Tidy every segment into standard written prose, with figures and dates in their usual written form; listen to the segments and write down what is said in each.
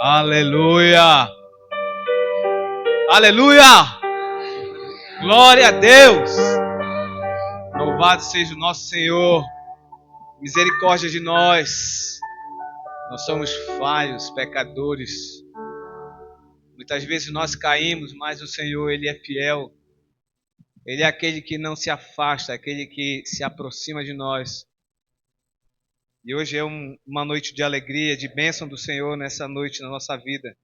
Aleluia! Aleluia! Glória a Deus! Louvado seja o nosso Senhor. Misericórdia de nós. Nós somos falhos, pecadores. Muitas vezes nós caímos, mas o Senhor, Ele é fiel. Ele é aquele que não se afasta, aquele que se aproxima de nós. E hoje é uma noite de alegria, de bênção do Senhor nessa noite na nossa vida.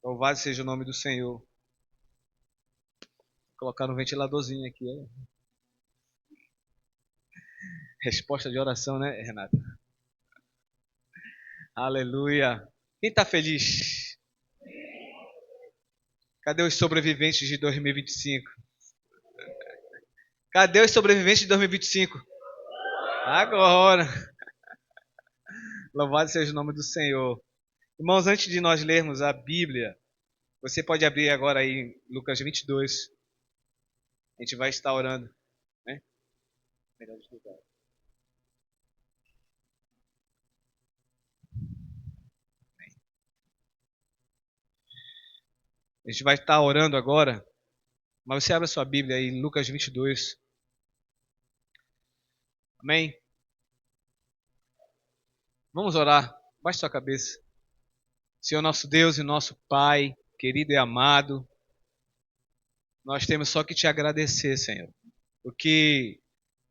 Louvado seja o nome do Senhor. Vou colocar um ventiladorzinho aqui. Resposta de oração, né, Renata? Aleluia. Quem está feliz? Cadê os sobreviventes de 2025? Cadê os sobreviventes de 2025? Agora. Louvado seja o nome do Senhor. Irmãos, antes de nós lermos a Bíblia, você pode abrir agora aí em Lucas 22. A gente vai estar orando, né? Melhor desligar. A gente vai estar orando agora, mas você abre a sua Bíblia aí em Lucas 22. Amém? Vamos orar. Baixe sua cabeça. Senhor nosso Deus e nosso Pai, querido e amado, nós temos só que te agradecer, Senhor. O que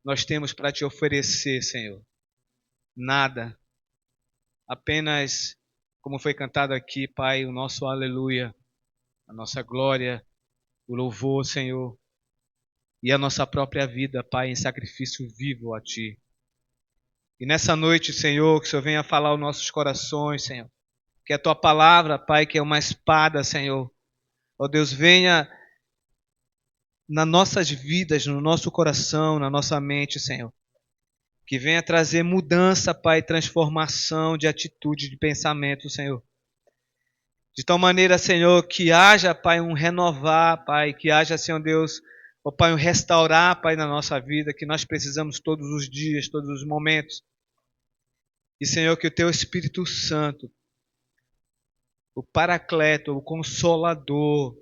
nós temos para te oferecer, Senhor? Nada. Apenas, como foi cantado aqui, Pai, o nosso aleluia, a nossa glória, o louvor, Senhor, e a nossa própria vida, Pai, em sacrifício vivo a Ti. E nessa noite, Senhor, que o Senhor venha falar aos nossos corações, Senhor. Que a Tua palavra, Pai, que é uma espada, Senhor. Ó Deus, venha nas nossas vidas, no nosso coração, na nossa mente, Senhor. Que venha trazer mudança, Pai, transformação de atitude, de pensamento, Senhor. De tal maneira, Senhor, que haja, Pai, um renovar, Pai, que haja, Senhor Deus, ó Pai, um restaurar, Pai, na nossa vida, que nós precisamos todos os dias, todos os momentos. E, Senhor, que o Teu Espírito Santo, o Paracleto, o Consolador,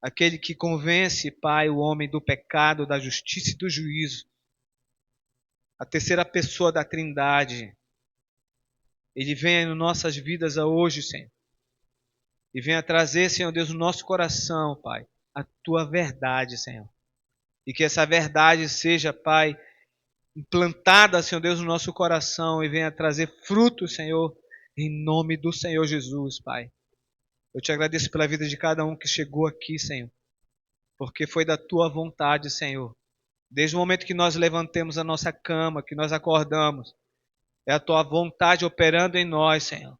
aquele que convence, Pai, o homem do pecado, da justiça e do juízo, a terceira pessoa da Trindade, ele venha em nossas vidas hoje, Senhor. E venha trazer, Senhor Deus, no nosso coração, Pai, a Tua verdade, Senhor. E que essa verdade seja, Pai, implantada, Senhor Deus, no nosso coração e venha trazer fruto, Senhor, em nome do Senhor Jesus, Pai. Eu te agradeço pela vida de cada um que chegou aqui, Senhor, porque foi da Tua vontade, Senhor. Desde o momento que nós levantemos a nossa cama, que nós acordamos, é a Tua vontade operando em nós, Senhor.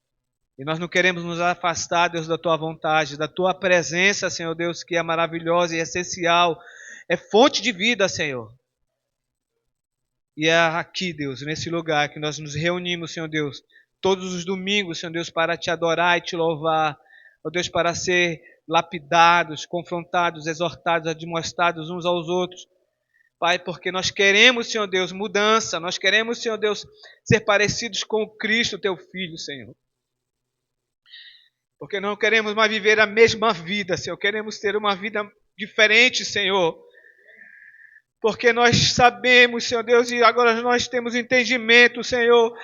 E nós não queremos nos afastar, Deus, da Tua vontade, da Tua presença, Senhor Deus, que é maravilhosa e essencial, é fonte de vida, Senhor. E é aqui, Deus, nesse lugar que nós nos reunimos, Senhor Deus, todos os domingos, Senhor Deus, para Te adorar e Te louvar, ó Deus, para ser lapidados, confrontados, exortados, admoestados uns aos outros, Pai, porque nós queremos, Senhor Deus, mudança, nós queremos, Senhor Deus, ser parecidos com o Cristo, Teu Filho, Senhor. Porque não queremos mais viver a mesma vida, Senhor. Queremos ter uma vida diferente, Senhor. Porque nós sabemos, Senhor Deus, e agora nós temos entendimento, Senhor,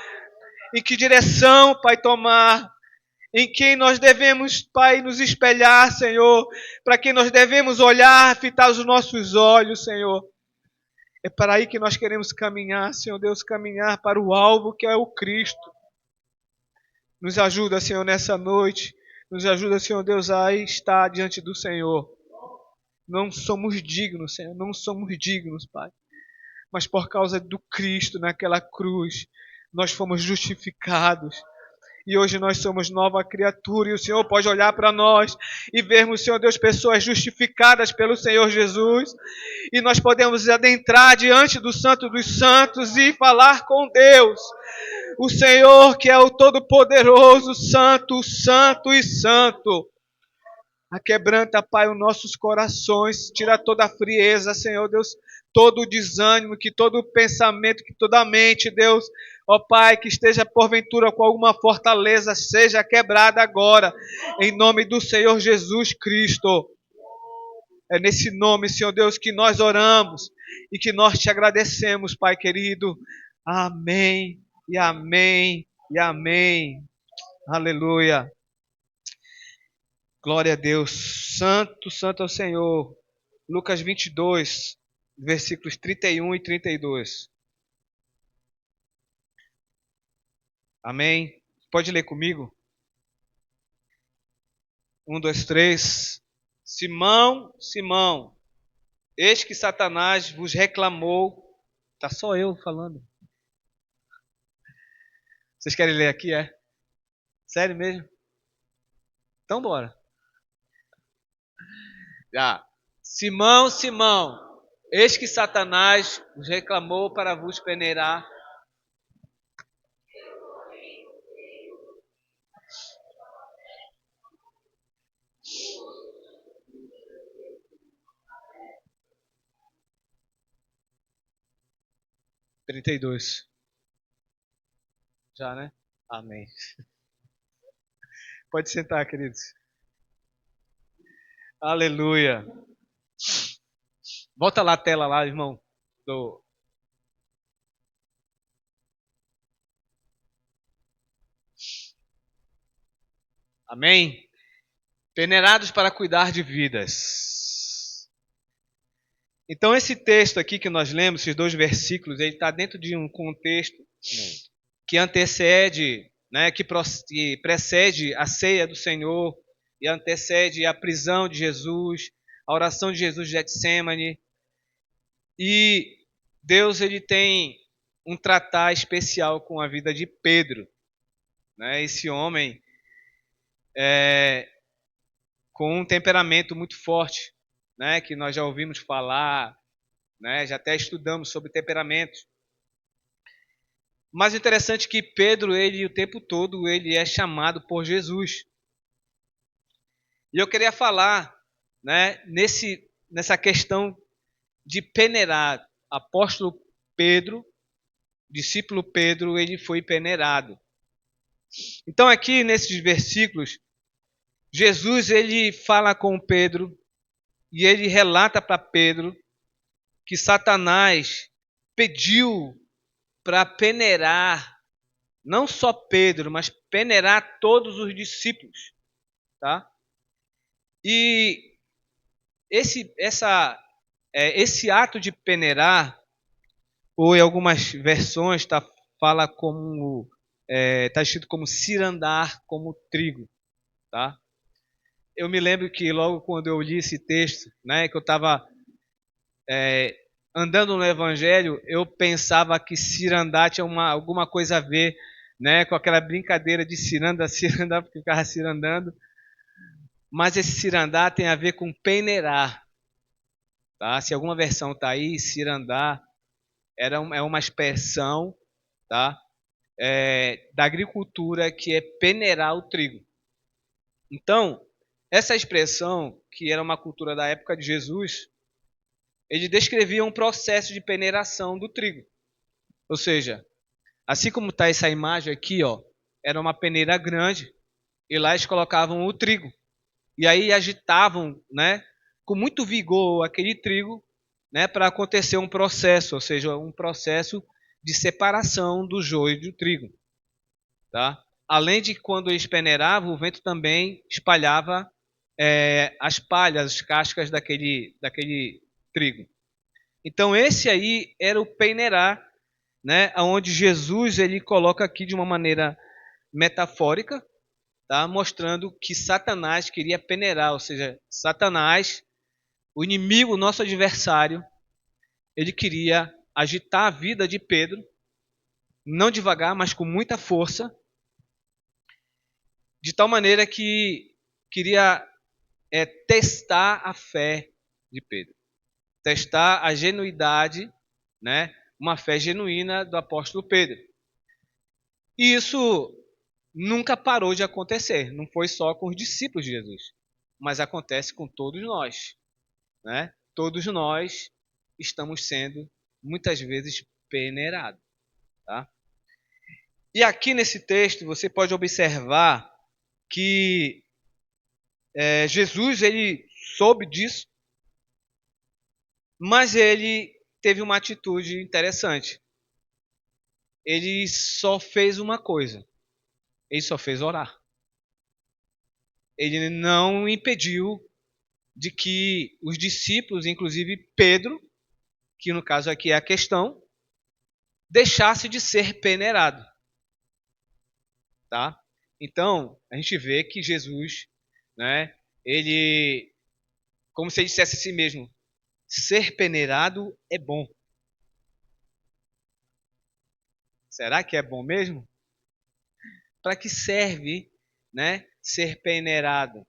em que direção, Pai, tomar. Em quem nós devemos, Pai, nos espelhar, Senhor. Para quem nós devemos olhar, fitar os nossos olhos, Senhor. É para aí que nós queremos caminhar, Senhor Deus, caminhar para o alvo que é o Cristo. Nos ajuda, Senhor, nessa noite. Nos ajuda, Senhor Deus, a estar diante do Senhor. Não somos dignos, Senhor, não somos dignos, Pai. Mas por causa do Cristo naquela cruz, nós fomos justificados. E hoje nós somos nova criatura e o Senhor pode olhar para nós e vermos, Senhor Deus, pessoas justificadas pelo Senhor Jesus. E nós podemos adentrar diante do Santo dos Santos e falar com Deus. O Senhor que é o Todo-Poderoso, Santo, Santo e Santo. Aquebranta, Pai, os nossos corações, tira toda a frieza, Senhor Deus, todo o desânimo, que todo o pensamento, que toda a mente, Deus, Ó Pai, que esteja porventura com alguma fortaleza, seja quebrada agora, em nome do Senhor Jesus Cristo. É nesse nome, Senhor Deus, que nós oramos e que nós te agradecemos, Pai querido. Amém, e amém, e amém. Aleluia. Glória a Deus. Santo, santo é o Senhor. Lucas 22, versículos 31 e 32. Amém. Pode ler comigo? 1, 2, 3. Simão, Simão, eis que Satanás vos reclamou. Tá só eu falando. Vocês querem ler aqui, é? Sério mesmo? Então bora. Já. Simão, Simão, eis que Satanás vos reclamou para vos peneirar. Trinta e dois. Já, né? Amém. Pode sentar, queridos. Aleluia. Volta lá a tela lá, irmão. Do... Amém? Peneirados para cuidar de vidas. Então esse texto aqui que nós lemos, esses dois versículos, ele está dentro de um contexto que antecede, né, que precede a ceia do Senhor e antecede a prisão de Jesus, a oração de Jesus de Getsêmani. E Deus ele tem um tratar especial com a vida de Pedro, né? Esse homem com um temperamento muito forte, né? Que nós já ouvimos falar, né? Já até estudamos sobre temperamentos. Mas interessante que Pedro, ele o tempo todo, ele é chamado por Jesus. E eu queria falar, né? Nessa questão de peneirar. Apóstolo Pedro, discípulo Pedro, ele foi peneirado. Então aqui nesses versículos, Jesus ele fala com Pedro e ele relata para Pedro que Satanás pediu para peneirar não só Pedro, mas peneirar todos os discípulos, tá? E esse ato de peneirar, ou em algumas versões fala como está escrito como cirandar como trigo, tá? Eu me lembro que logo quando eu li esse texto, né, que eu estava andando no Evangelho, eu pensava que cirandar tinha alguma coisa a ver, né, com aquela brincadeira de ciranda, cirandar, porque ficava cirandando. Mas esse cirandar tem a ver com peneirar. Tá? Se alguma versão está aí, cirandar é uma expressão, tá? Da agricultura que é peneirar o trigo. Então, essa expressão, que era uma cultura da época de Jesus, ele descrevia um processo de peneiração do trigo. Ou seja, assim como está essa imagem aqui, ó, era uma peneira grande, e lá eles colocavam o trigo. E aí agitavam, né, com muito vigor aquele trigo, né, para acontecer um processo, ou seja, um processo de separação do joio e do trigo. Tá? Além de que quando eles peneiravam, o vento também espalhava as palhas, as cascas daquele trigo. Então esse aí era o peneirar, né, onde Jesus ele coloca aqui de uma maneira metafórica, tá, mostrando que Satanás queria peneirar, ou seja, Satanás, o inimigo, nosso adversário, ele queria agitar a vida de Pedro, não devagar, mas com muita força, de tal maneira que queria testar a fé de Pedro, testar a genuidade, né, uma fé genuína do apóstolo Pedro. E isso nunca parou de acontecer, não foi só com os discípulos de Jesus, mas acontece com todos nós, né? Todos nós estamos sendo muitas vezes peneirados, tá? E aqui nesse texto você pode observar que Jesus ele soube disso, mas ele teve uma atitude interessante. Ele só fez uma coisa. Ele só fez orar. Ele não impediu de que os discípulos, inclusive Pedro, que no caso aqui é a questão, deixasse de ser peneirado, tá? Então, a gente vê que Jesus, né, ele, como se ele dissesse a si mesmo, ser peneirado é bom. Será que é bom mesmo? Para que serve, né, ser peneirado?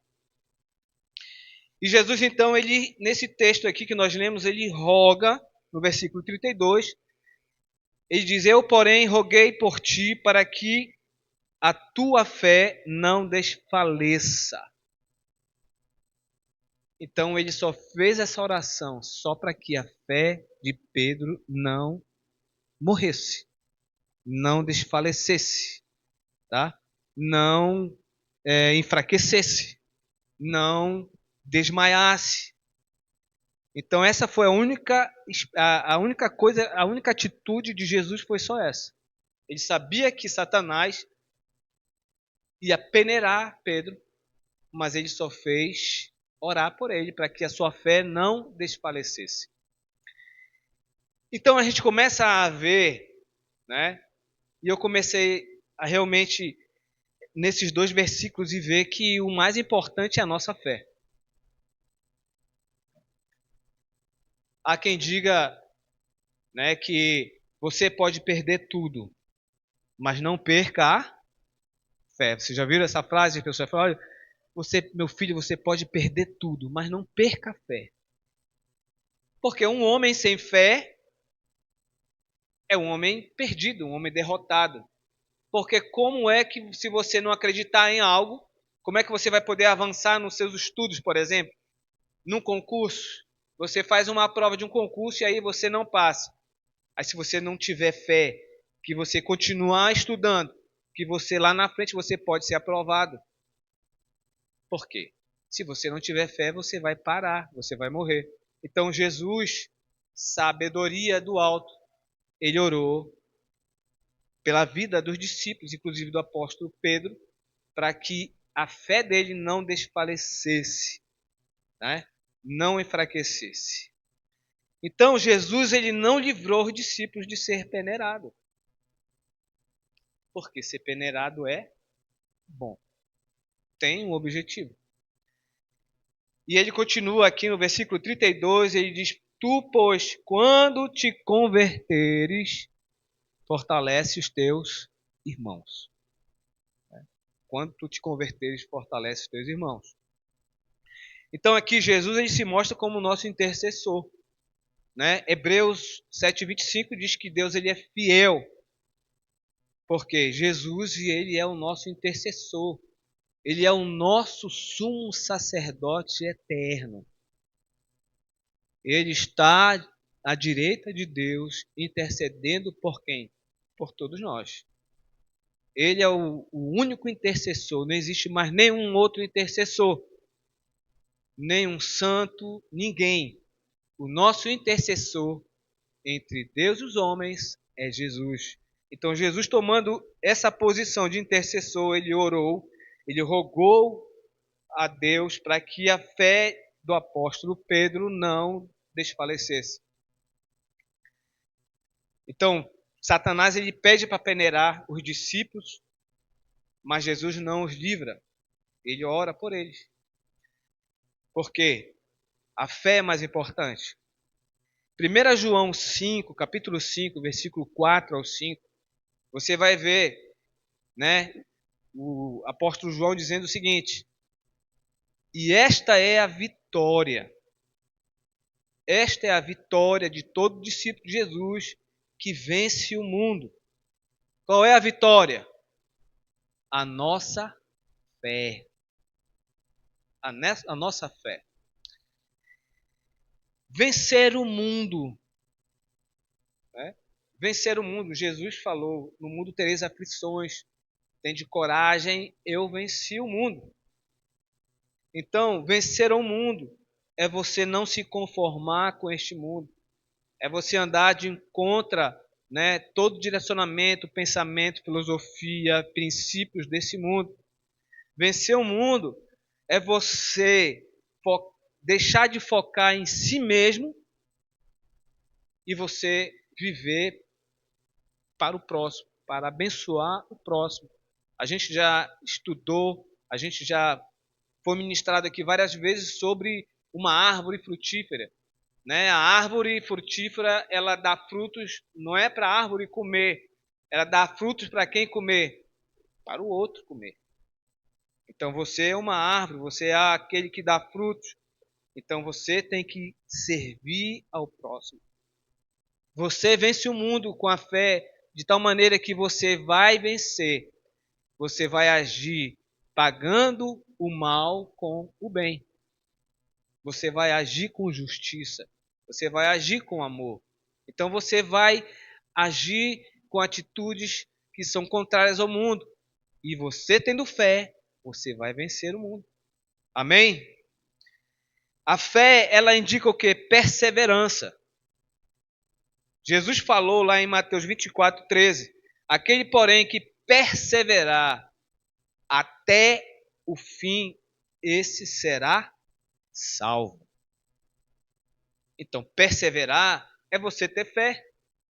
E Jesus, então, ele nesse texto aqui que nós lemos, ele roga, no versículo 32, ele diz: Eu, porém, roguei por ti para que a tua fé não desfaleça. Então, ele só fez essa oração só para que a fé de Pedro não morresse, não desfalecesse, tá? Não enfraquecesse, não desmaiasse. Então essa foi a única coisa, a única atitude de Jesus foi só essa. Ele sabia que Satanás ia peneirar Pedro, mas ele só fez orar por ele para que a sua fé não desfalecesse. Então a gente começa a ver, né? E eu comecei a realmente nesses dois versículos e ver que o mais importante é a nossa fé. Há quem diga, né, que você pode perder tudo, mas não perca a fé. Você já viram essa frase? A pessoa fala: olha, você, meu filho, você pode perder tudo, mas não perca a fé. Porque um homem sem fé é um homem perdido, um homem derrotado. Porque como é que, se você não acreditar em algo, como é que você vai poder avançar nos seus estudos, por exemplo? Num concurso, você faz uma prova de um concurso e aí você não passa. Aí se você não tiver fé, que você continuar estudando, que você lá na frente você pode ser aprovado. Por quê? Se você não tiver fé, você vai parar, você vai morrer. Então Jesus, sabedoria do alto, ele orou pela vida dos discípulos, inclusive do apóstolo Pedro, para que a fé dele não desfalecesse, né? Não enfraquecesse. Então Jesus ele não livrou os discípulos de ser peneirado. Porque ser peneirado é bom. Tem um objetivo. E ele continua aqui no versículo 32, ele diz: Tu, pois, quando te converteres, fortalece os teus irmãos. Quando tu te converteres, fortalece os teus irmãos. Então aqui Jesus ele se mostra como nosso intercessor. Né? Hebreus 7:25 diz que Deus ele é fiel. Porque Jesus ele é o nosso intercessor. Ele é o nosso sumo sacerdote eterno. Ele está à direita de Deus, intercedendo por quem? Por todos nós. Ele é o único intercessor, não existe mais nenhum outro intercessor, nenhum santo, ninguém. O nosso intercessor entre Deus e os homens é Jesus. Então, Jesus, tomando essa posição de intercessor, ele orou, ele rogou a Deus para que a fé do apóstolo Pedro não desfalecesse. Então, Satanás ele pede para peneirar os discípulos, mas Jesus não os livra. Ele ora por eles. Por quê? A fé é mais importante. 1 João 5, capítulo 5, versículo 4 ao 5, você vai ver, né, o apóstolo João dizendo o seguinte: E esta é a vitória. Esta é a vitória de todo discípulo de Jesus que vence o mundo. Qual é a vitória? A nossa fé. A nossa fé. Vencer o mundo. Né? vencer o mundo. Jesus falou: no mundo tereis aflições, tende coragem, eu venci o mundo. Então, vencer o mundo é você não se conformar com este mundo, é você andar de contra, né, todo direcionamento, pensamento, filosofia, princípios desse mundo. Vencer o mundo é você deixar de focar em si mesmo e você viver para o próximo, para abençoar o próximo. A gente já estudou, a gente já foi ministrado aqui várias vezes sobre uma árvore frutífera, né? A árvore frutífera, ela dá frutos, não é para a árvore comer, ela dá frutos para quem comer? Para o outro comer. Então você é uma árvore, você é aquele que dá frutos. Então você tem que servir ao próximo. Você vence o mundo com a fé de tal maneira que você vai vencer. Você vai agir pagando o mal com o bem. Você vai agir com justiça. Você vai agir com amor. Então você vai agir com atitudes que são contrárias ao mundo. E você tendo fé, você vai vencer o mundo. Amém? A fé, ela indica o quê? Perseverança. Jesus falou lá em Mateus 24:13: aquele, porém, que perseverar até o fim, esse será salvo. Então, perseverar é você ter fé.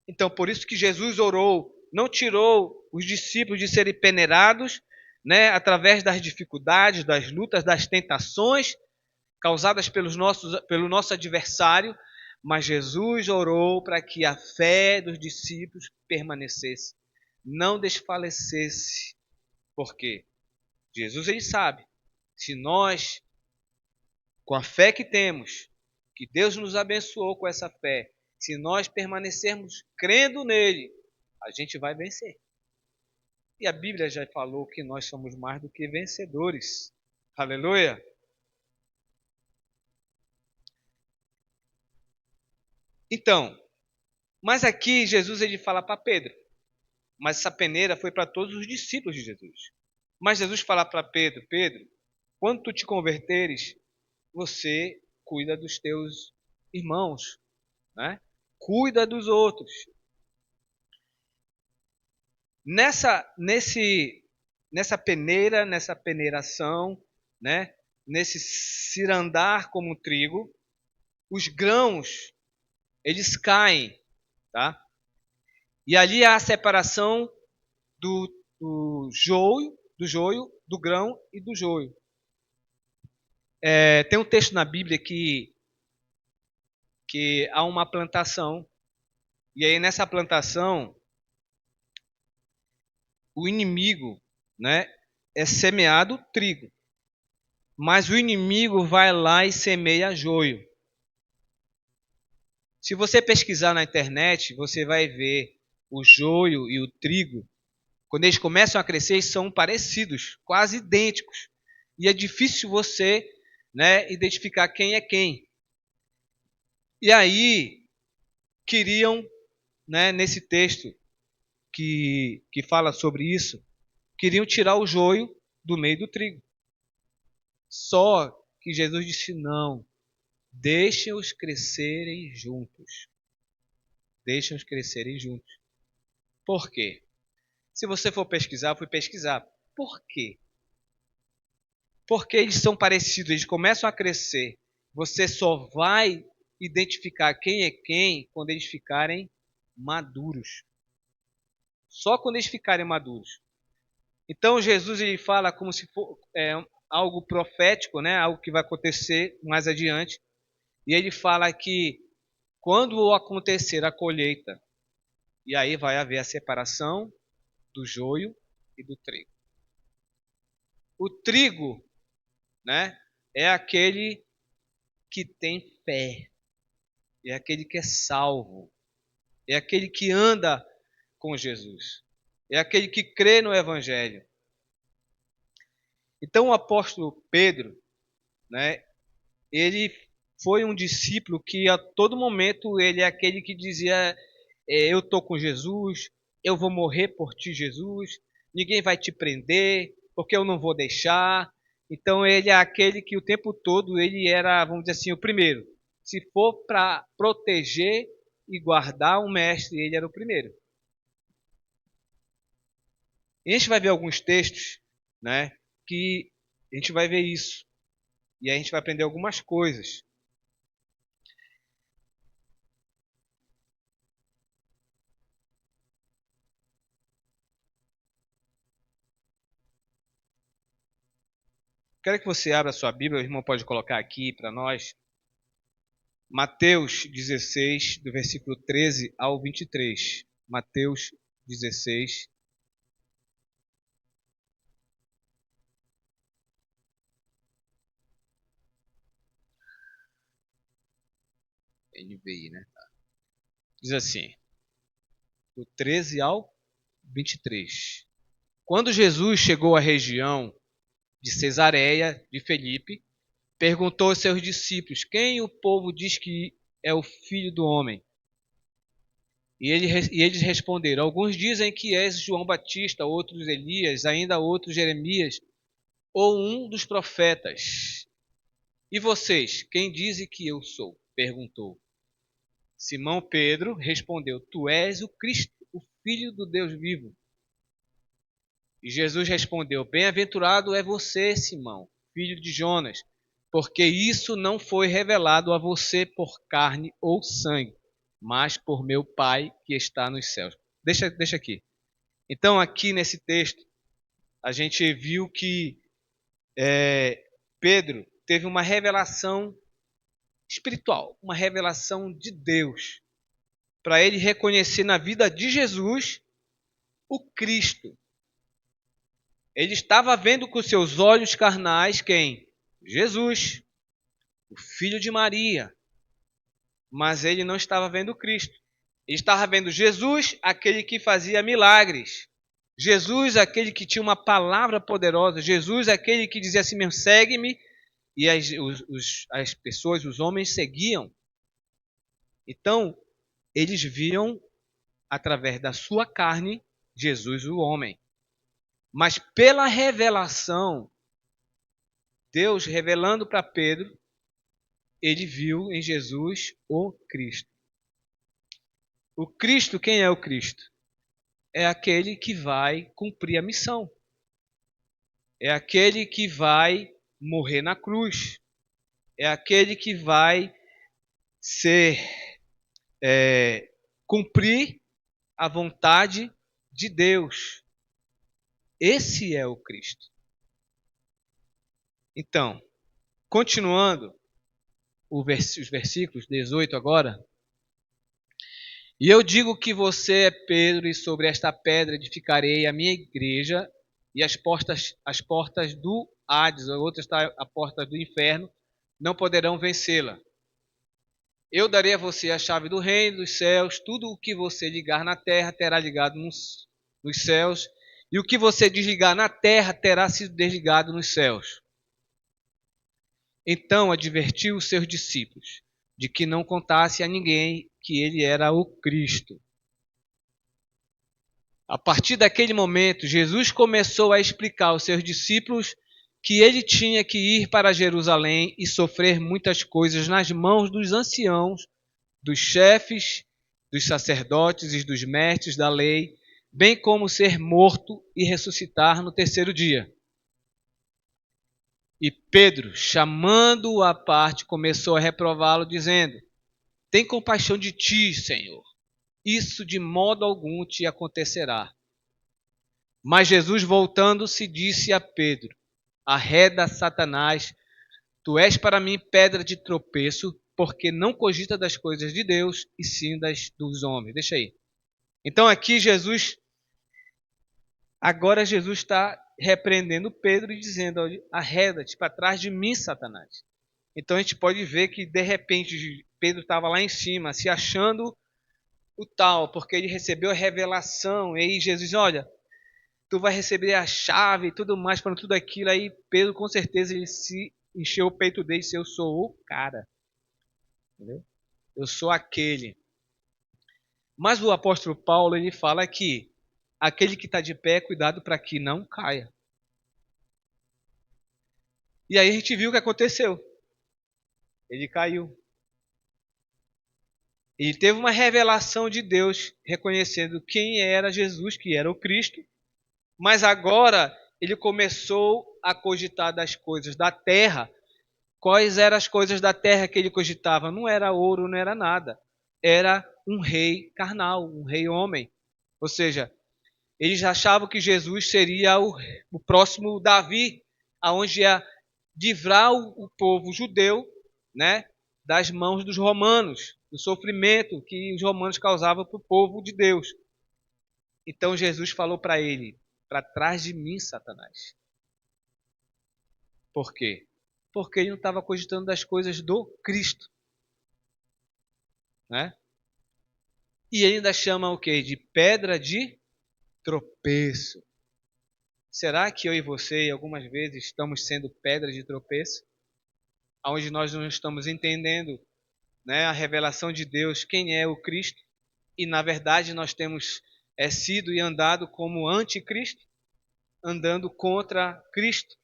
Então, por isso que Jesus orou, não tirou os discípulos de serem peneirados, né, através das dificuldades, das lutas, das tentações causadas pelo nosso adversário, mas Jesus orou para que a fé dos discípulos permanecesse, não desfalecesse. Por quê? Jesus, ele sabe, se nós, com a fé que temos, que Deus nos abençoou com essa fé, se nós permanecermos crendo nele, a gente vai vencer. E a Bíblia já falou que nós somos mais do que vencedores. Aleluia! Então, mas aqui Jesus ele fala para Pedro, mas essa peneira foi para todos os discípulos de Jesus. Mas Jesus fala para Pedro: Pedro, quando tu te converteres, você cuida dos teus irmãos, né? Cuida dos outros. Nessa peneira, nessa peneiração, né? Nesse cirandar como trigo, os grãos eles caem, tá? E ali há a separação do joio, do grão e do joio. Tem um texto na Bíblia que há uma plantação, e aí nessa plantação, o inimigo, né, é semeado trigo, mas o inimigo vai lá e semeia joio. Se você pesquisar na internet, você vai ver o joio e o trigo, quando eles começam a crescer, eles são parecidos, quase idênticos. E é difícil você, né, identificar quem é quem. E aí, queriam, né, nesse texto que fala sobre isso, queriam tirar o joio do meio do trigo. Só que Jesus disse: não, deixem-os crescerem juntos. Deixem-os crescerem juntos. Por quê? Se você for pesquisar, eu fui pesquisar. Por quê? Porque eles são parecidos, eles começam a crescer. Você só vai identificar quem é quem quando eles ficarem maduros. Só quando eles ficarem maduros. Então Jesus ele fala como se for algo profético, né? Algo que vai acontecer mais adiante. E ele fala que quando acontecer a colheita, e aí vai haver a separação do joio e do trigo. O trigo, né, é aquele que tem fé, é aquele que é salvo, é aquele que anda com Jesus, é aquele que crê no Evangelho. Então o apóstolo Pedro, né, ele foi um discípulo que a todo momento ele é aquele que dizia: eu estou com Jesus, eu vou morrer por ti, Jesus, ninguém vai te prender, porque eu não vou deixar. Então ele é aquele que o tempo todo ele era, vamos dizer assim, o primeiro. Se for para proteger e guardar o mestre, ele era o primeiro. E a gente vai ver alguns textos, né, que a gente vai ver isso. E aí a gente vai aprender algumas coisas. Quero que você abra a sua Bíblia, o irmão pode colocar aqui para nós. Mateus 16, do versículo 13 ao 23. Mateus 16. NVI, né? Diz assim, do 13 ao 23. Quando Jesus chegou à região de Cesareia de Felipe, perguntou aos seus discípulos: quem o povo diz que é o filho do homem? E eles responderam: alguns dizem que és João Batista, outros Elias, ainda outros Jeremias, ou um dos profetas. E vocês, quem dizem que eu sou? Perguntou. Simão Pedro respondeu: tu és o Cristo, o Filho do Deus vivo. E Jesus respondeu: bem-aventurado é você, Simão, filho de Jonas, porque isso não foi revelado a você por carne ou sangue, mas por meu Pai que está nos céus. Deixa aqui. Então, aqui nesse texto, a gente viu que Pedro teve uma revelação espiritual, uma revelação de Deus, para ele reconhecer na vida de Jesus o Cristo. Ele estava vendo com seus olhos carnais quem? Jesus, o filho de Maria. Mas ele não estava vendo Cristo. Ele estava vendo Jesus, aquele que fazia milagres. Jesus, aquele que tinha uma palavra poderosa. Jesus, aquele que dizia assim mesmo, segue-me. E as pessoas, os homens seguiam. Então, eles viam, através da sua carne, Jesus o homem. Mas pela revelação, Deus revelando para Pedro, ele viu em Jesus o Cristo. O Cristo, quem é o Cristo? É aquele que vai cumprir a missão. É aquele que vai morrer na cruz. É aquele que vai ser cumprir a vontade de Deus. Esse é o Cristo. Então, continuando os versículos 18 agora. E eu digo que você é Pedro, e sobre esta pedra edificarei a minha igreja, e as portas do Hades, a outra está a porta do inferno, não poderão vencê-la. Eu darei a você a chave do reino dos céus, tudo o que você ligar na terra terá ligado nos céus, e o que você desligar na terra terá sido desligado nos céus. Então advertiu os seus discípulos de que não contasse a ninguém que ele era o Cristo. A partir daquele momento, Jesus começou a explicar aos seus discípulos que ele tinha que ir para Jerusalém e sofrer muitas coisas nas mãos dos anciãos, dos chefes, dos sacerdotes e dos mestres da lei, bem como ser morto e ressuscitar no terceiro dia. E Pedro, chamando-o à parte, começou a reprová-lo, dizendo: tem compaixão de ti, Senhor. Isso de modo algum te acontecerá. Mas Jesus, voltando-se, disse a Pedro: arreda, Satanás, tu és para mim pedra de tropeço, porque não cogita das coisas de Deus, e sim das dos homens. Deixa aí. Então aqui agora Jesus está repreendendo Pedro e dizendo: arreda-te para trás de mim, Satanás. Então a gente pode ver que de repente Pedro estava lá em cima, se achando o tal, porque ele recebeu a revelação. E aí Jesus, olha, tu vai receber a chave e tudo mais, para tudo aquilo. Aí Pedro, com certeza, ele se encheu o peito dele e disse: eu sou o cara. Entendeu? Eu sou aquele. Mas o apóstolo Paulo, ele fala que aquele que está de pé, cuidado para que não caia. E aí a gente viu o que aconteceu. Ele caiu. Ele teve uma revelação de Deus, reconhecendo quem era Jesus, que era o Cristo. Mas agora ele começou a cogitar das coisas da terra. Quais eram as coisas da terra que ele cogitava? Não era ouro, não era nada. Era um rei carnal, um rei homem. Ou seja, eles achavam que Jesus seria o próximo Davi, aonde ia livrar o povo judeu, né, das mãos dos romanos, do sofrimento que os romanos causavam para o povo de Deus. Então Jesus falou para ele: para trás de mim, Satanás. Por quê? Porque ele não estava cogitando das coisas do Cristo, né? E ele ainda chama o quê? De pedra de tropeço. Será que eu e você, algumas vezes, estamos sendo pedra de tropeço? Onde nós não estamos entendendo, né, a revelação de Deus, quem é o Cristo, e na verdade nós temos sido e andado como anticristo, andando contra Cristo.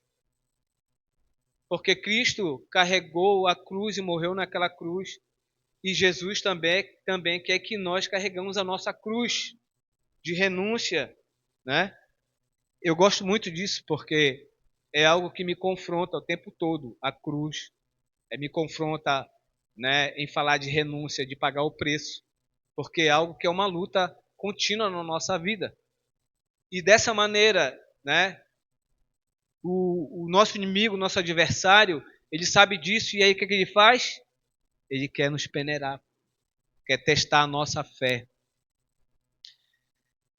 Porque Cristo carregou a cruz e morreu naquela cruz. E Jesus também quer que nós carregamos a nossa cruz de renúncia, né? Eu gosto muito disso porque é algo que me confronta o tempo todo, a cruz. Me confronta, né, em falar de renúncia, de pagar o preço, porque é algo que é uma luta contínua na nossa vida. E dessa maneira, né, o nosso inimigo, o nosso adversário, ele sabe disso e aí o que ele faz? Ele quer nos peneirar, quer testar a nossa fé.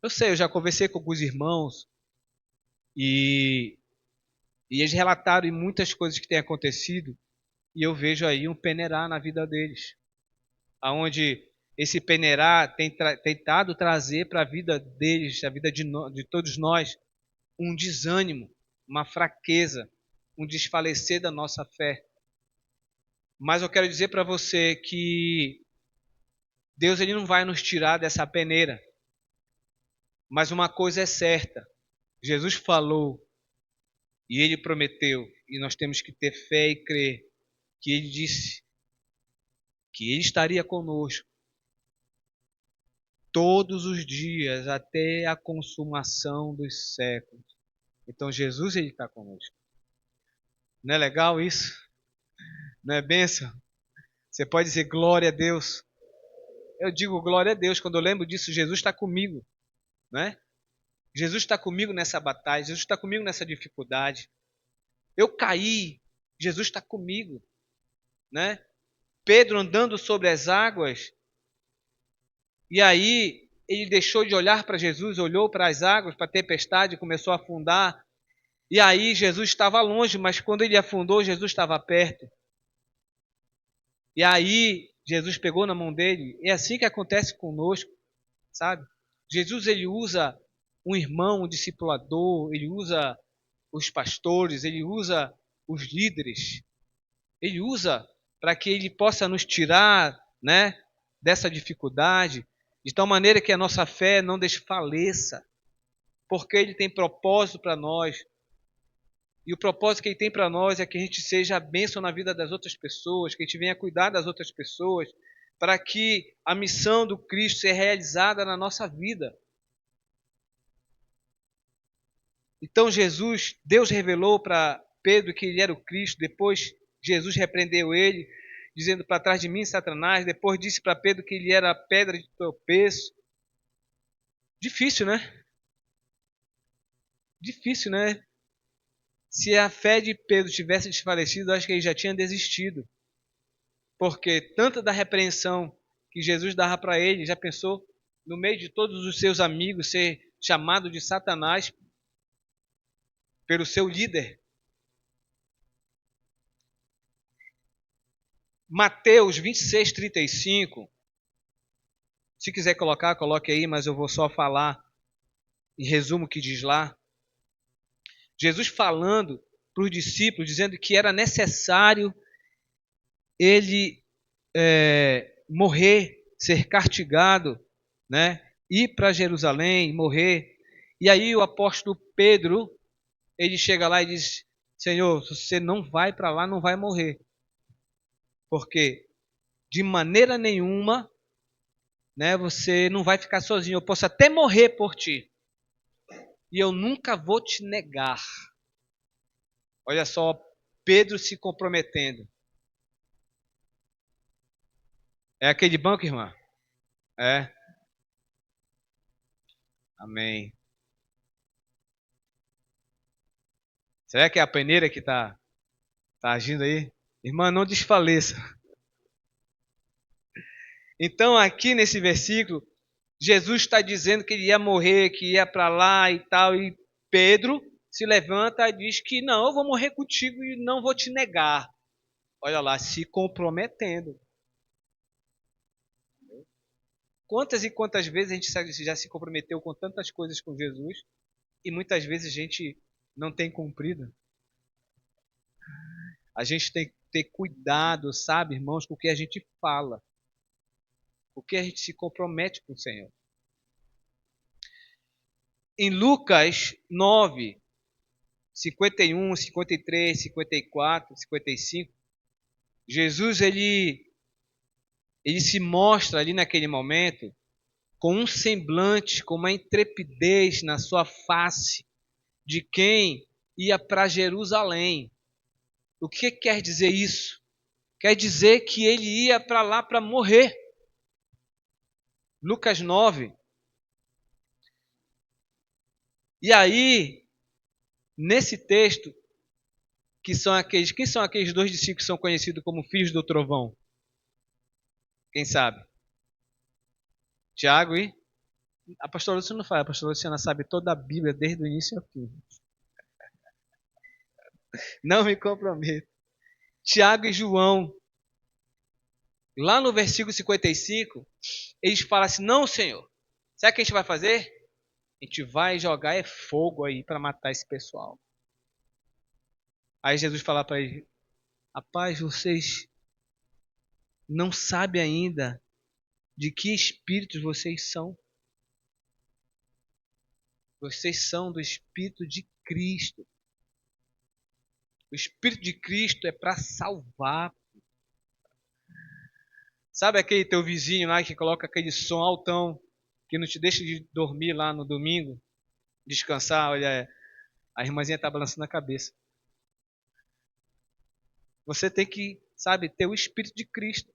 Eu sei, eu já conversei com alguns irmãos e, e eles relataram muitas coisas que têm acontecido e eu vejo aí um peneirar na vida deles, aonde esse peneirar tem tentado trazer para a vida deles, a vida de todos nós, um desânimo, uma fraqueza, um desfalecer da nossa fé. Mas eu quero dizer para você que Deus ele não vai nos tirar dessa peneira. Mas uma coisa é certa, Jesus falou e ele prometeu, e nós temos que ter fé e crer, que ele disse que ele estaria conosco todos os dias até a consumação dos séculos. Então Jesus ele está conosco. Não é legal isso? Não é bênção? Você pode dizer glória a Deus. Eu digo glória a Deus quando eu lembro disso. Jesus está comigo, né? Jesus está comigo nessa batalha. Jesus está comigo nessa dificuldade. Eu caí, Jesus está comigo, né? Pedro andando sobre as águas, e aí ele deixou de olhar para Jesus, olhou para as águas, para a tempestade, começou a afundar. E aí Jesus estava longe, mas quando ele afundou, Jesus estava perto. E aí Jesus pegou na mão dele. É assim que acontece conosco, sabe? Jesus ele usa um irmão, um discipulador, ele usa os pastores, ele usa os líderes, ele usa para que ele possa nos tirar, né, dessa dificuldade, de tal maneira que a nossa fé não desfaleça, porque ele tem propósito para nós. E o propósito que ele tem para nós é que a gente seja a bênção na vida das outras pessoas, que a gente venha cuidar das outras pessoas, para que a missão do Cristo seja realizada na nossa vida. Então Deus revelou para Pedro que ele era o Cristo, depois Jesus repreendeu ele, dizendo para trás de mim, Satanás, depois disse para Pedro que ele era a pedra de tropeço. Difícil, né? Difícil, né? Se a fé de Pedro tivesse desfalecido, acho que ele já tinha desistido. Porque tanta da repreensão que Jesus dava para ele, já pensou no meio de todos os seus amigos ser chamado de Satanás pelo seu líder? Mateus 26:35. Se quiser colocar, coloque aí, mas eu vou só falar em resumo o que diz lá. Jesus falando para os discípulos, dizendo que era necessário ele morrer, ser castigado, né? Ir para Jerusalém, morrer. E aí o apóstolo Pedro, ele chega lá e diz: Senhor, se você não vai para lá, não vai morrer. Porque de maneira nenhuma, né, você não vai ficar sozinho. Eu posso até morrer por ti. E eu nunca vou te negar. Olha só, Pedro se comprometendo. É aquele banco, irmã? É. Amém. Será que é a peneira que tá agindo aí? Irmã, não desfaleça. Então, aqui nesse versículo, Jesus está dizendo que ele ia morrer, que ia para lá e tal, e Pedro se levanta e diz que não, eu vou morrer contigo e não vou te negar. Olha lá, se comprometendo. Quantas e quantas vezes a gente já se comprometeu com tantas coisas com Jesus e muitas vezes a gente não tem cumprido? A gente tem que ter cuidado, sabe, irmãos, com o que a gente fala, com o que a gente se compromete com o Senhor. Em Lucas 9, 51, 53, 54, 55, Jesus ele se mostra ali naquele momento com um semblante, com uma intrepidez na sua face de quem ia para Jerusalém. O que quer dizer isso? Quer dizer que ele ia para lá para morrer. Lucas 9. E aí, nesse texto, quem são aqueles dois discípulos que são conhecidos como filhos do trovão? Quem sabe? Tiago e a pastora Luciana não fala, a pastora Luciana sabe toda a Bíblia desde o início ao fim. Não me comprometo. Tiago e João, lá no versículo 55, eles falam assim: Não, Senhor, sabe o que a gente vai fazer? A gente vai jogar fogo aí para matar esse pessoal. Aí Jesus fala para eles: Rapaz, vocês não sabem ainda de que espíritos vocês são. Vocês são do Espírito de Cristo. O Espírito de Cristo é para salvar. Sabe aquele teu vizinho lá que coloca aquele som altão, que não te deixa de dormir lá no domingo, descansar? Olha, a irmãzinha está balançando a cabeça. Você tem que, sabe, ter o Espírito de Cristo.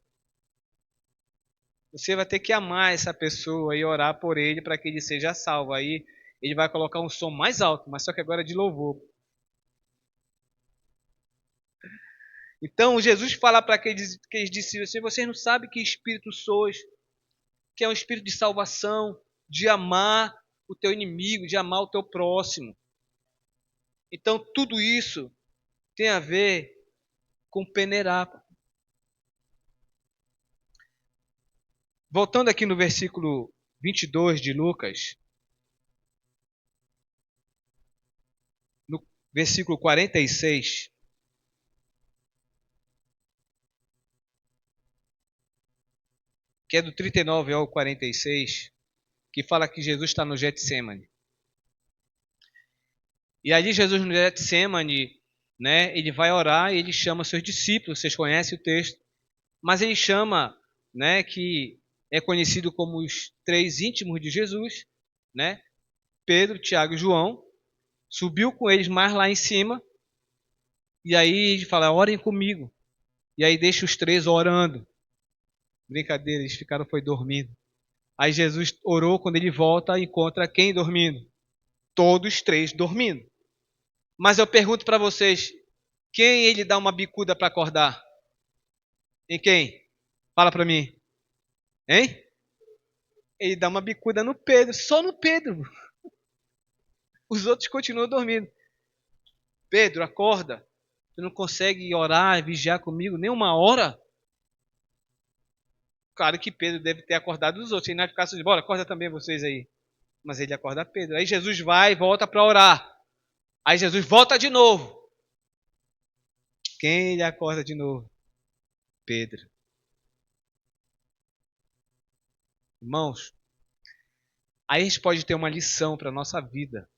Você vai ter que amar essa pessoa e orar por ele para que ele seja salvo. Aí ele vai colocar um som mais alto, mas só que agora é de louvor. Então Jesus fala para aqueles discípulos assim: vocês não sabem que espírito sois, que é um espírito de salvação, de amar o teu inimigo, de amar o teu próximo. Então tudo isso tem a ver com peneirar. Voltando aqui no versículo 22 de Lucas, no versículo 46, que é do 39 ao 46, que fala que Jesus está no Getsemane. E ali Jesus no Getsemane, né, ele vai orar e ele chama seus discípulos, vocês conhecem o texto, mas ele chama, né, que é conhecido como os três íntimos de Jesus, né, Pedro, Tiago e João, subiu com eles mais lá em cima, e aí ele fala: orem comigo. E aí deixa os três orando. Brincadeira, eles ficaram foi dormindo. Aí Jesus orou, quando ele volta, encontra quem dormindo? Todos três dormindo. Mas eu pergunto para vocês, quem ele dá uma bicuda para acordar? Em quem? Fala para mim. Hein? Ele dá uma bicuda no Pedro, só no Pedro. Os outros continuam dormindo. Pedro, acorda. Tu não consegue orar e vigiar comigo nem uma hora? Claro que Pedro deve ter acordado os outros. Ele não vai ficar assim, bora, acorda também vocês aí. Mas ele acorda Pedro. Aí Jesus vai e volta para orar. Aí Jesus volta de novo. Quem ele acorda de novo? Pedro. Irmãos, Aí a gente pode ter uma lição para a nossa vida.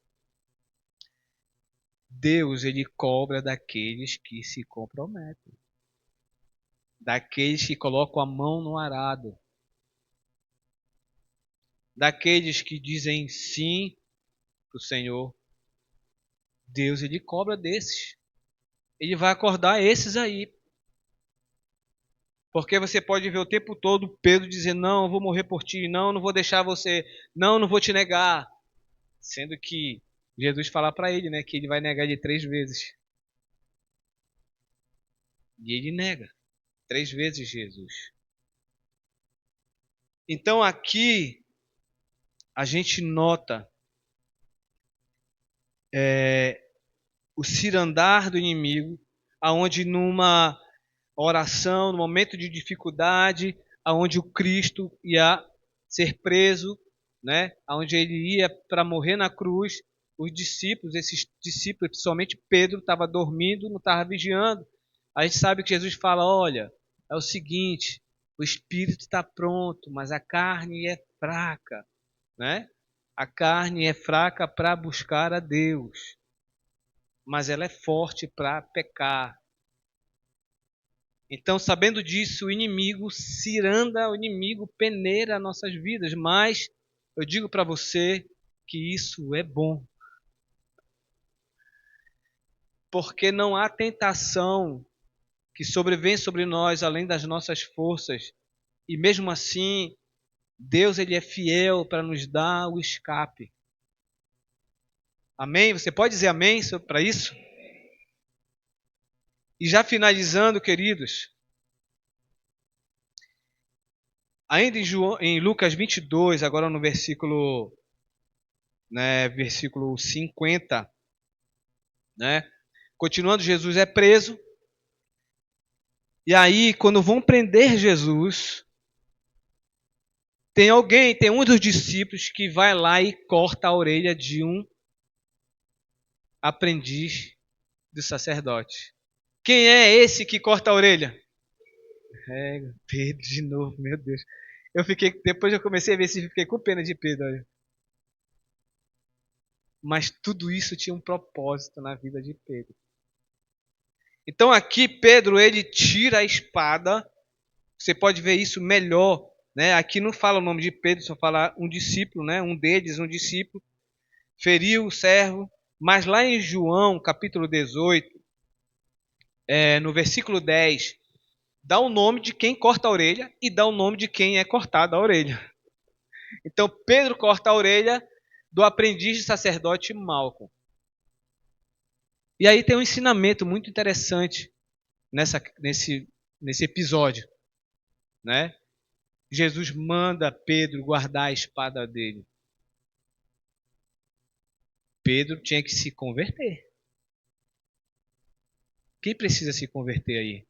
Deus, ele cobra daqueles que se comprometem. Daqueles que colocam a mão no arado. Daqueles que dizem sim para o Senhor. Deus, ele cobra desses. Ele vai acordar esses aí. Porque você pode ver o tempo todo Pedro dizendo, não, eu vou morrer por ti, não, não vou deixar você, não vou te negar. Sendo que Jesus fala para ele, né, que ele vai negar ele 3 vezes. E ele nega 3 vezes Jesus. Então aqui a gente nota o cirandar do inimigo, aonde numa oração, no momento de dificuldade, aonde o Cristo ia ser preso, né? Aonde ele ia para morrer na cruz, os discípulos, esses discípulos, principalmente Pedro, estava dormindo, não estava vigiando. A gente sabe que Jesus fala, olha, é o seguinte, o espírito está pronto, mas a carne é fraca, né? A carne é fraca para buscar a Deus, mas ela é forte para pecar. Então, sabendo disso, o inimigo ciranda, o inimigo peneira nossas vidas, mas eu digo para você que isso é bom. Porque não há tentação que sobrevém sobre nós além das nossas forças. E mesmo assim, Deus ele é fiel para nos dar o escape. Amém? Você pode dizer amém para isso? E já finalizando, queridos, ainda em Lucas 22, agora no versículo 50, né? Continuando, Jesus é preso. E aí, quando vão prender Jesus, tem um dos discípulos que vai lá e corta a orelha de um aprendiz do sacerdote. Quem é esse que corta a orelha? É, Pedro de novo, meu Deus. Depois eu comecei a ver se fiquei com pena de Pedro. Olha. Mas tudo isso tinha um propósito na vida de Pedro. Então aqui Pedro, ele tira a espada. Você pode ver isso melhor, né? Aqui não fala o nome de Pedro, só fala um discípulo, né? Um deles, um discípulo, feriu o servo. Mas lá em João, capítulo 18, no versículo 10, dá o nome de quem corta a orelha e dá o nome de quem é cortado a orelha. Então Pedro corta a orelha do aprendiz de sacerdote Malco. E aí tem um ensinamento muito interessante nesse episódio, né? Jesus manda Pedro guardar a espada dele. Pedro tinha que se converter. Quem precisa se converter aí?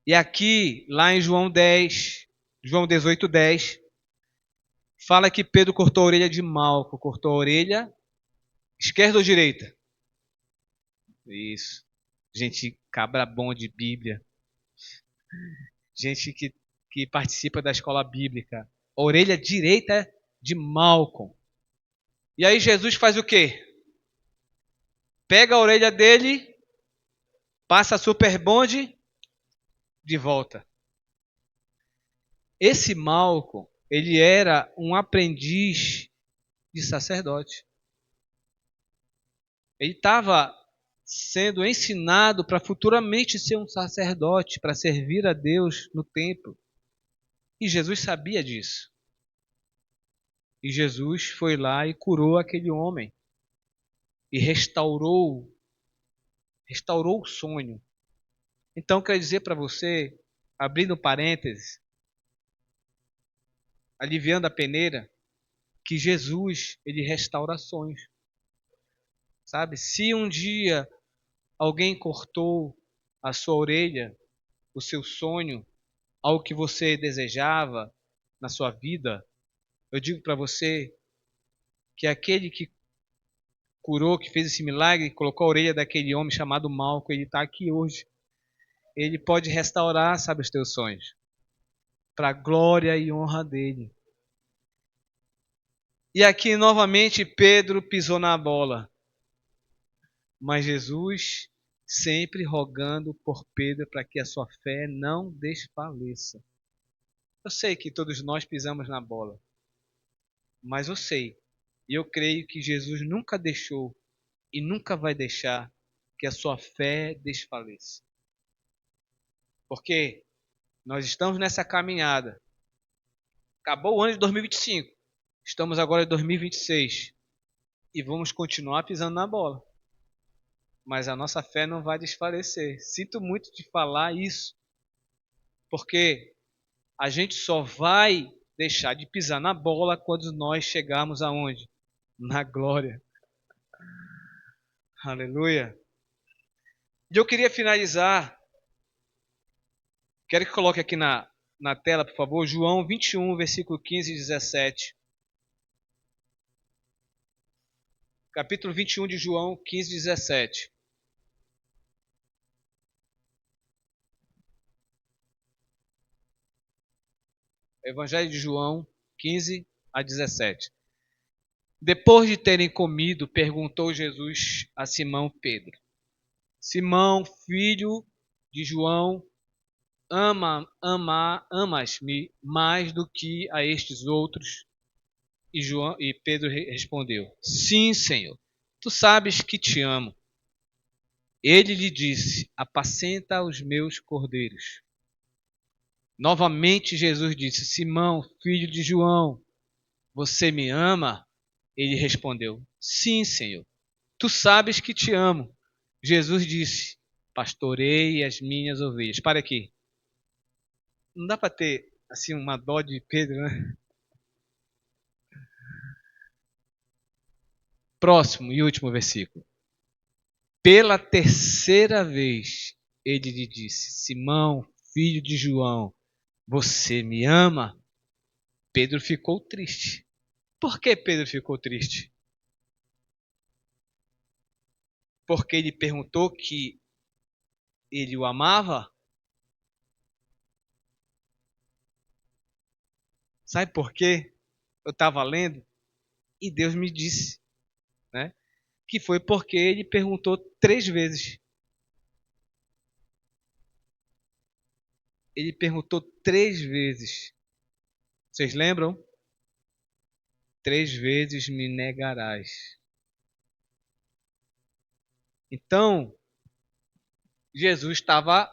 E aqui, lá em João 18, 10, fala que Pedro cortou a orelha de Malco. Cortou a orelha esquerda ou direita? Isso. Gente cabra bom de Bíblia. Gente que participa da escola bíblica. A orelha direita de Malcolm. E aí Jesus faz o quê? Pega a orelha dele, passa a super bonde, de volta. Esse Malcolm, ele era um aprendiz de sacerdote. Ele estava sendo ensinado para futuramente ser um sacerdote, para servir a Deus no templo. E Jesus sabia disso. E Jesus foi lá e curou aquele homem. E restaurou o sonho. Então, quero dizer para você, abrindo parênteses, aliviando a peneira, que Jesus, ele restaura sonhos. Sabe? Se um dia alguém cortou a sua orelha, o seu sonho, algo que você desejava na sua vida, eu digo para você que aquele que curou, que fez esse milagre, colocou a orelha daquele homem chamado Malco, ele está aqui hoje. Ele pode restaurar, sabe, os teus sonhos, para a glória e honra dele. E aqui novamente Pedro pisou na bola, mas Jesus sempre rogando por Pedro para que a sua fé não desfaleça. Eu sei que todos nós pisamos na bola, mas eu sei e eu creio que Jesus nunca deixou e nunca vai deixar que a sua fé desfaleça. Porque nós estamos nessa caminhada. Acabou o ano de 2025. Estamos agora em 2026. E vamos continuar pisando na bola. Mas a nossa fé não vai desfalecer. Sinto muito de falar isso. Porque a gente só vai deixar de pisar na bola quando nós chegarmos aonde? Na glória. Aleluia. E eu queria finalizar. Quero que coloque aqui na tela, por favor, João 21, versículo 15 e 17. Capítulo 21 de João, 15 e 17. Evangelho de João 15 a 17. Depois de terem comido, perguntou Jesus a Simão Pedro: Simão, filho de João, amas-me mais do que a estes outros? E Pedro respondeu: Sim, Senhor, tu sabes que te amo. Ele lhe disse: Apacenta os meus cordeiros. Novamente Jesus disse: Simão, filho de João, você me ama? Ele respondeu: Sim, Senhor. Tu sabes que te amo. Jesus disse: Pastorei as minhas ovelhas. Para aqui. Não dá para ter assim uma dó de Pedro, né? Próximo e último versículo. Pela terceira vez ele lhe disse: Simão, filho de João, você me ama? Pedro ficou triste. Por que Pedro ficou triste? Porque ele perguntou que ele o amava? Sabe por quê? Eu estava lendo e Deus me disse, né? Que foi porque ele perguntou 3 vezes. Ele perguntou 3 vezes. Vocês lembram? 3 vezes me negarás. Então, Jesus estava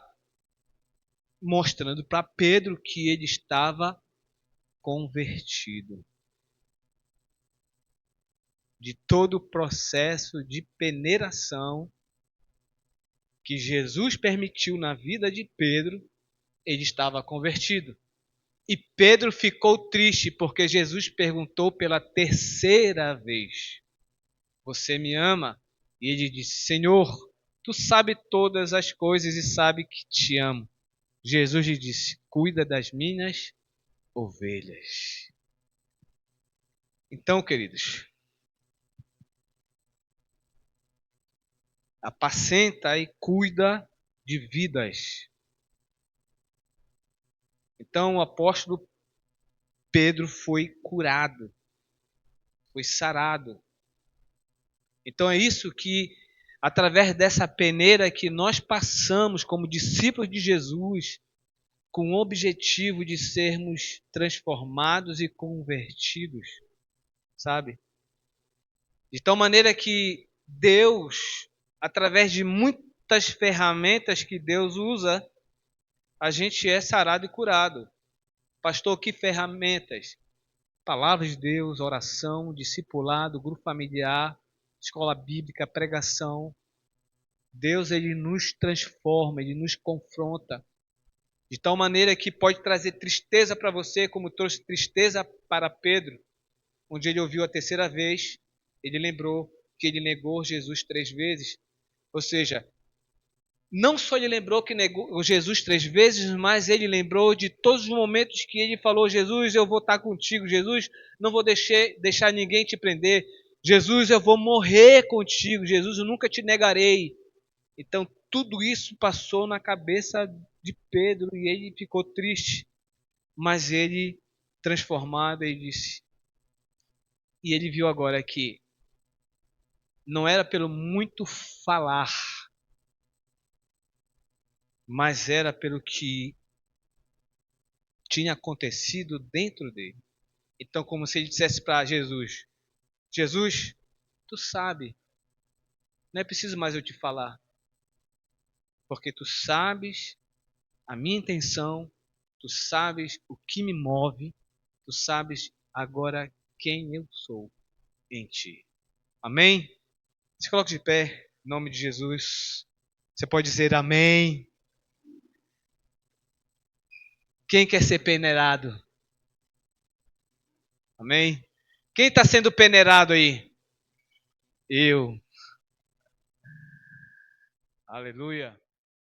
mostrando para Pedro que ele estava convertido de todo o processo de peneiração que Jesus permitiu na vida de Pedro, ele estava convertido. E Pedro ficou triste porque Jesus perguntou pela terceira vez: Você me ama? E ele disse: Senhor, tu sabes todas as coisas e sabe que te amo. Jesus lhe disse: Cuida das minhas ovelhas. Então, queridos, apacenta e cuida de vidas. Então, o apóstolo Pedro foi curado, foi sarado. Então, é isso que, através dessa peneira que nós passamos como discípulos de Jesus, com o objetivo de sermos transformados e convertidos, sabe? De tal maneira que Deus, através de muitas ferramentas que Deus usa, a gente é sarado e curado. Pastor, que ferramentas? Palavra de Deus, oração, discipulado, grupo familiar, escola bíblica, pregação. Deus, ele nos transforma, ele nos confronta. De tal maneira que pode trazer tristeza para você, como trouxe tristeza para Pedro, onde ele ouviu a terceira vez, ele lembrou que ele negou Jesus 3 vezes. Ou seja, não só ele lembrou que negou Jesus 3 vezes, mas ele lembrou de todos os momentos que ele falou: Jesus, eu vou estar contigo. Jesus, não vou deixar ninguém te prender. Jesus, eu vou morrer contigo. Jesus, eu nunca te negarei. Então, tudo isso passou na cabeça de Pedro e ele ficou triste. Mas ele, transformado, ele disse, e ele viu agora que não era pelo muito falar, mas era pelo que tinha acontecido dentro dele. Então, como se ele dissesse para Jesus: Jesus, tu sabe, não é preciso mais eu te falar, porque tu sabes a minha intenção, tu sabes o que me move, tu sabes agora quem eu sou em ti. Amém? Se coloque de pé, em nome de Jesus. Você pode dizer amém. Quem quer ser peneirado? Amém? Quem está sendo peneirado aí? Eu. Aleluia.